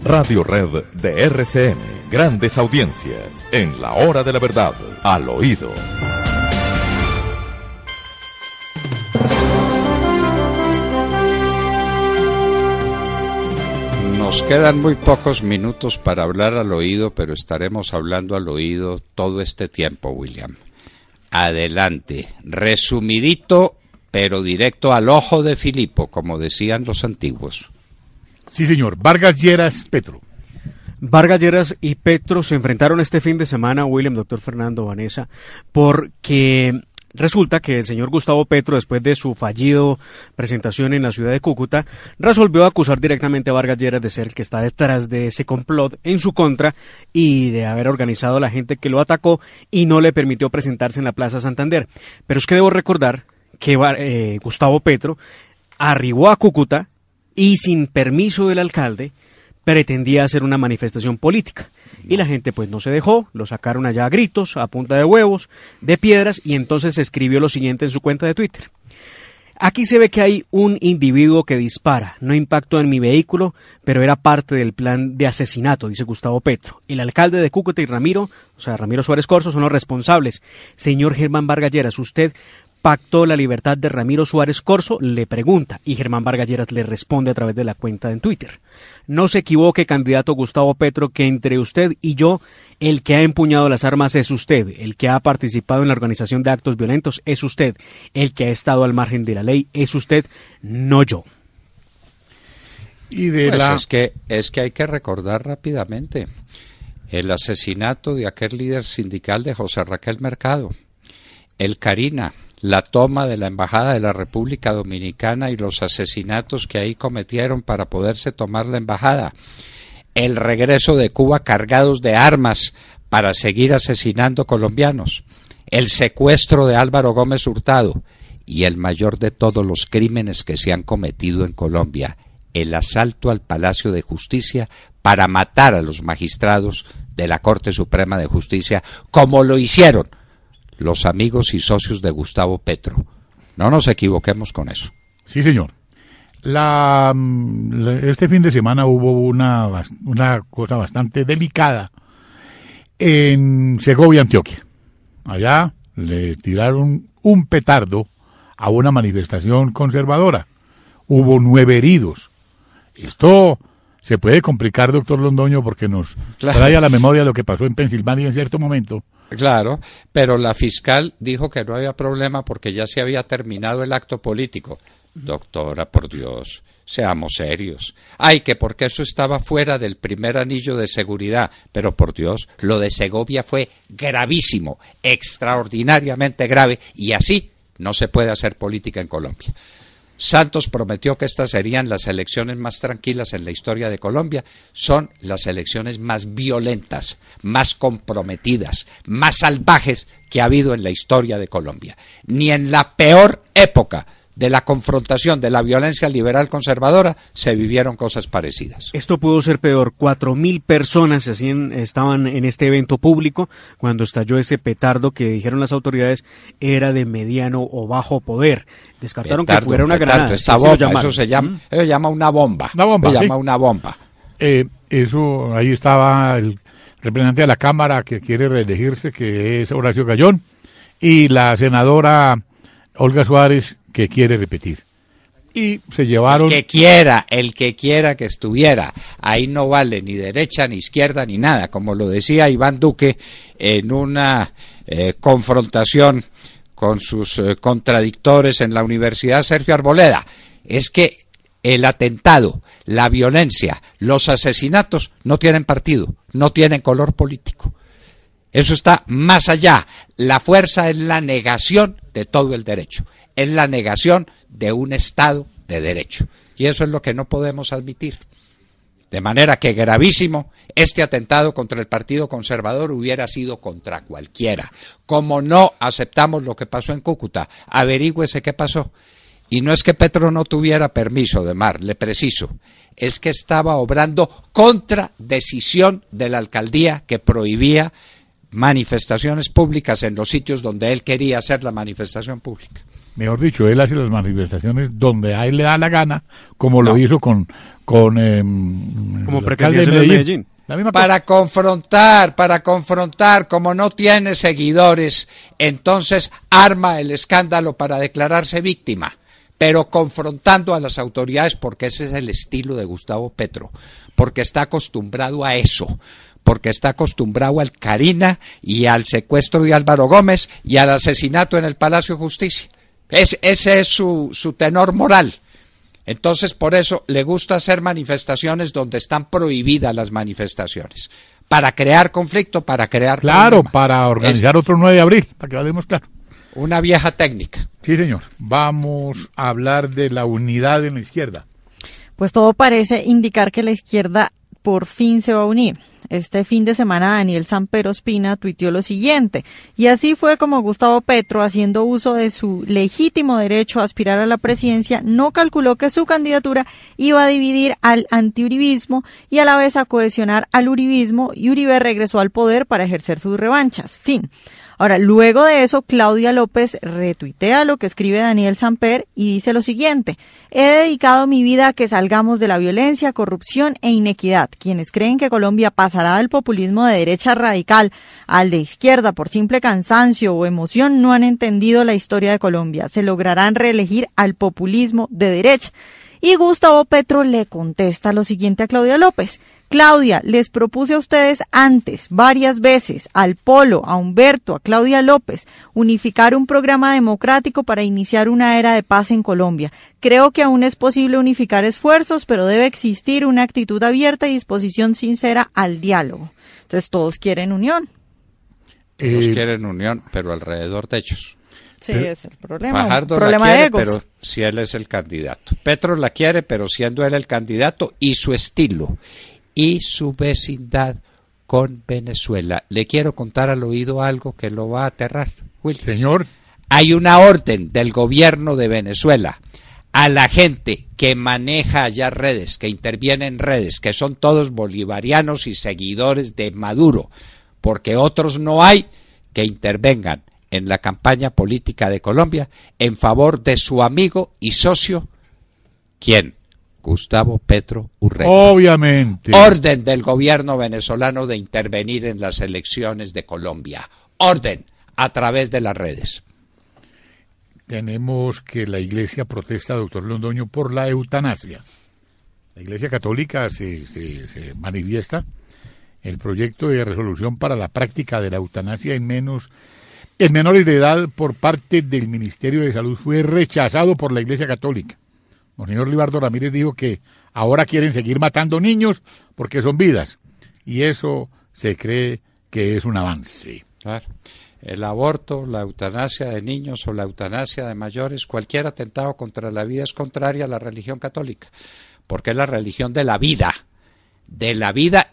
Radio Red de RCN. Grandes audiencias. En la hora de la verdad. Al oído. Nos quedan muy pocos minutos para hablar al oído, pero estaremos hablando al oído todo este tiempo, William. Adelante. Resumidito, pero directo al ojo de Filipo, como decían los antiguos. Sí, señor. Vargas Lleras, Petro. Vargas Lleras y Petro se enfrentaron este fin de semana, William, doctor Fernando, Vanessa, porque resulta que el señor Gustavo Petro, después de su fallido presentación en la ciudad de Cúcuta, resolvió acusar directamente a Vargas Lleras de ser el que está detrás de ese complot en su contra y de haber organizado a la gente que lo atacó y no le permitió presentarse en la Plaza Santander. Pero es que debo recordar que Gustavo Petro arribó a Cúcuta y sin permiso del alcalde pretendía hacer una manifestación política. Y la gente pues no se dejó, lo sacaron allá a gritos, a punta de huevos, de piedras, y entonces escribió lo siguiente en su cuenta de Twitter. Aquí se ve que hay un individuo que dispara, no impactó en mi vehículo, pero era parte del plan de asesinato, dice Gustavo Petro. El alcalde de Cúcuta y Ramiro Suárez Corzo son los responsables. Señor Germán Vargas Lleras, ¿usted pactó la libertad de Ramiro Suárez Corzo? Le pregunta, y Germán Vargas Lleras le responde a través de la cuenta en Twitter. No se equivoque, candidato Gustavo Petro, que entre usted y yo, el que ha empuñado las armas es usted, el que ha participado en la organización de actos violentos es usted, el que ha estado al margen de la ley es usted, no yo. Y de pues es que hay que recordar rápidamente el asesinato de aquel líder sindical de José Raquel Mercado, el Carina, la toma de la Embajada de la República Dominicana y los asesinatos que ahí cometieron para poderse tomar la embajada, el regreso de Cuba cargados de armas para seguir asesinando colombianos, el secuestro de Álvaro Gómez Hurtado y el mayor de todos los crímenes que se han cometido en Colombia, el asalto al Palacio de Justicia para matar a los magistrados de la Corte Suprema de Justicia, como lo hicieron los amigos y socios de Gustavo Petro. No nos equivoquemos con eso. Sí, señor. Este fin de semana hubo una cosa bastante delicada en Segovia, Antioquia. Allá le tiraron un petardo a una manifestación conservadora. Hubo 9 heridos. Esto se puede complicar, doctor Londoño, porque nos trae a la memoria lo que pasó en Pensilvania en cierto momento. Claro, pero la fiscal dijo que no había problema porque ya se había terminado el acto político. Doctora, por Dios, seamos serios. Ay, que porque eso estaba fuera del primer anillo de seguridad, pero por Dios, lo de Segovia fue gravísimo, extraordinariamente grave, y así no se puede hacer política en Colombia. Santos prometió que estas serían las elecciones más tranquilas en la historia de Colombia. Son las elecciones más violentas, más comprometidas, más salvajes que ha habido en la historia de Colombia. Ni en la peor época de la confrontación de la violencia liberal conservadora se vivieron cosas parecidas. Esto pudo ser peor. 4.000 personas estaban en este evento público cuando estalló ese petardo que dijeron las autoridades era de mediano o bajo poder. Descartaron que fuera una granada. Eso se llama una bomba. Una bomba. Eso, ahí estaba el representante de la Cámara que quiere reelegirse, que es Horacio Gallón, y la senadora Olga Suárez, que quiere repetir. Y se llevaron... El que quiera que estuviera. Ahí no vale ni derecha, ni izquierda, ni nada. Como lo decía Iván Duque en una confrontación con sus contradictores en la Universidad Sergio Arboleda. Es que el atentado, la violencia, los asesinatos no tienen partido, no tienen color político. Eso está más allá. La fuerza es la negación de todo el derecho, es la negación de un Estado de derecho. Y eso es lo que no podemos admitir. De manera que gravísimo, este atentado contra el Partido Conservador hubiera sido contra cualquiera. Como no aceptamos lo que pasó en Cúcuta, averígüese qué pasó. Y no es que Petro no tuviera permiso de mar, le preciso, es que estaba obrando contra decisión de la alcaldía que prohibía manifestaciones públicas en los sitios donde él quería hacer la manifestación pública. Mejor dicho, él hace las manifestaciones donde a él le da la gana, como lo hizo con como pretendía hacer en Medellín. La misma para confrontar, como no tiene seguidores, entonces arma el escándalo para declararse víctima, pero confrontando a las autoridades, porque ese es el estilo de Gustavo Petro, porque está acostumbrado a eso, porque está acostumbrado al Carina y al secuestro de Álvaro Gómez y al asesinato en el Palacio de Justicia. Ese es su tenor moral. Entonces, por eso le gusta hacer manifestaciones donde están prohibidas las manifestaciones, para crear conflicto, para crear problema. Para organizar otro 9 de abril, para que hablemos claro. Una vieja técnica. Sí, señor. Vamos a hablar de la unidad en la izquierda. Pues todo parece indicar que la izquierda por fin se va a unir. Este fin de semana Daniel Samper Ospina tuiteó lo siguiente, y así fue como Gustavo Petro, haciendo uso de su legítimo derecho a aspirar a la presidencia, no calculó que su candidatura iba a dividir al antiuribismo y a la vez a cohesionar al uribismo, y Uribe regresó al poder para ejercer sus revanchas. Fin. Ahora, luego de eso, Claudia López retuitea lo que escribe Daniel Samper y dice lo siguiente: he dedicado mi vida a que salgamos de la violencia, corrupción e inequidad. Quienes creen que Colombia pasará del populismo de derecha radical al de izquierda por simple cansancio o emoción no han entendido la historia de Colombia. Se lograrán reelegir al populismo de derecha. Y Gustavo Petro le contesta lo siguiente a Claudia López: Claudia, les propuse a ustedes antes, varias veces, al Polo, a Humberto, a Claudia López, unificar un programa democrático para iniciar una era de paz en Colombia. Creo que aún es posible unificar esfuerzos, pero debe existir una actitud abierta y disposición sincera al diálogo. Entonces todos quieren unión. Todos quieren unión, pero alrededor de ellos. Sí, es el problema. Fajardo la quiere, pero si él es el candidato. Petro la quiere, pero siendo él el candidato, y su estilo y su vecindad con Venezuela. Le quiero contar al oído algo que lo va a aterrar, Will. Señor. Hay una orden del gobierno de Venezuela a la gente que maneja allá redes, que interviene en redes, que son todos bolivarianos y seguidores de Maduro, porque otros no hay, que intervengan en la campaña política de Colombia en favor de su amigo y socio, ¿quién? Gustavo Petro Urrego. Obviamente. Orden del gobierno venezolano de intervenir en las elecciones de Colombia. Orden a través de las redes. Tenemos que la Iglesia protesta, doctor Londoño, por la eutanasia. La Iglesia Católica se manifiesta el proyecto de resolución para la práctica de la eutanasia en menores de edad por parte del Ministerio de Salud fue rechazado por la Iglesia Católica. Monseñor Libardo Ramírez dijo que ahora quieren seguir matando niños porque son vidas, y eso se cree que es un avance. Claro. El aborto, la eutanasia de niños o la eutanasia de mayores, cualquier atentado contra la vida es contraria a la religión católica, porque es la religión de la vida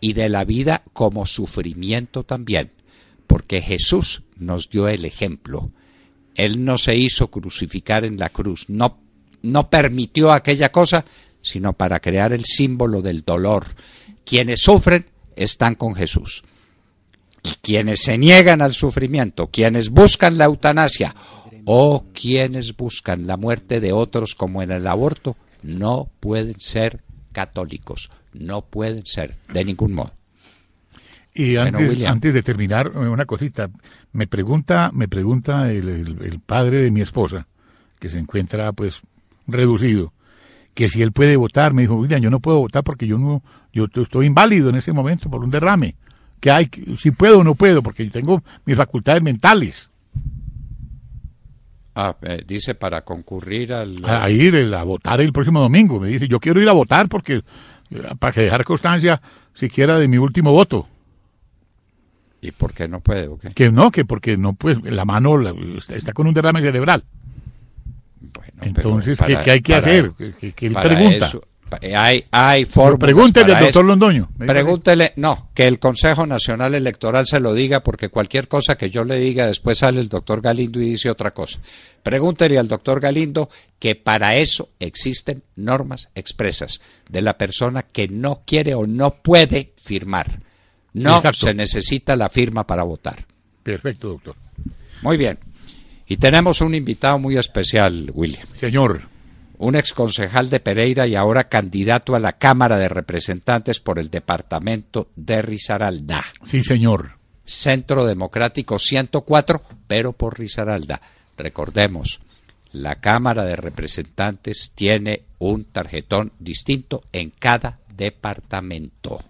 y de la vida como sufrimiento también, porque Jesús nos dio el ejemplo. Él no se hizo crucificar en la cruz, no permitió aquella cosa, sino para crear el símbolo del dolor. Quienes sufren están con Jesús. Y quienes se niegan al sufrimiento, quienes buscan la eutanasia o quienes buscan la muerte de otros como en el aborto, no pueden ser católicos, no pueden ser de ningún modo. Y antes de terminar, una cosita, me pregunta el padre de mi esposa, que se encuentra pues reducido, que si él puede votar. Me dijo: William, yo no puedo votar porque yo estoy inválido en ese momento por un derrame. Que hay, si puedo o no puedo, porque yo tengo mis facultades mentales. Dice para concurrir a ir a votar el próximo domingo. Me dice: yo quiero ir a votar porque para dejar constancia siquiera de mi último voto. ¿Y por qué no puede? Okay? Que porque no, pues la mano está con un derrame cerebral. Bueno, entonces, ¿qué hay que hacer? ¿Qué él pregunta? Eso, hay fórmulas. Pregúntele al doctor Londoño. Pregúntele, que el Consejo Nacional Electoral se lo diga, porque cualquier cosa que yo le diga después sale el doctor Galindo y dice otra cosa. Pregúntele al doctor Galindo que para eso existen normas expresas de la persona que no quiere o no puede firmar. No se necesita la firma para votar. Perfecto, doctor. Muy bien. Y tenemos un invitado muy especial, William. Señor. Un exconcejal de Pereira y ahora candidato a la Cámara de Representantes por el departamento de Risaralda. Sí, señor. Centro Democrático 104, pero por Risaralda. Recordemos, la Cámara de Representantes tiene un tarjetón distinto en cada departamento.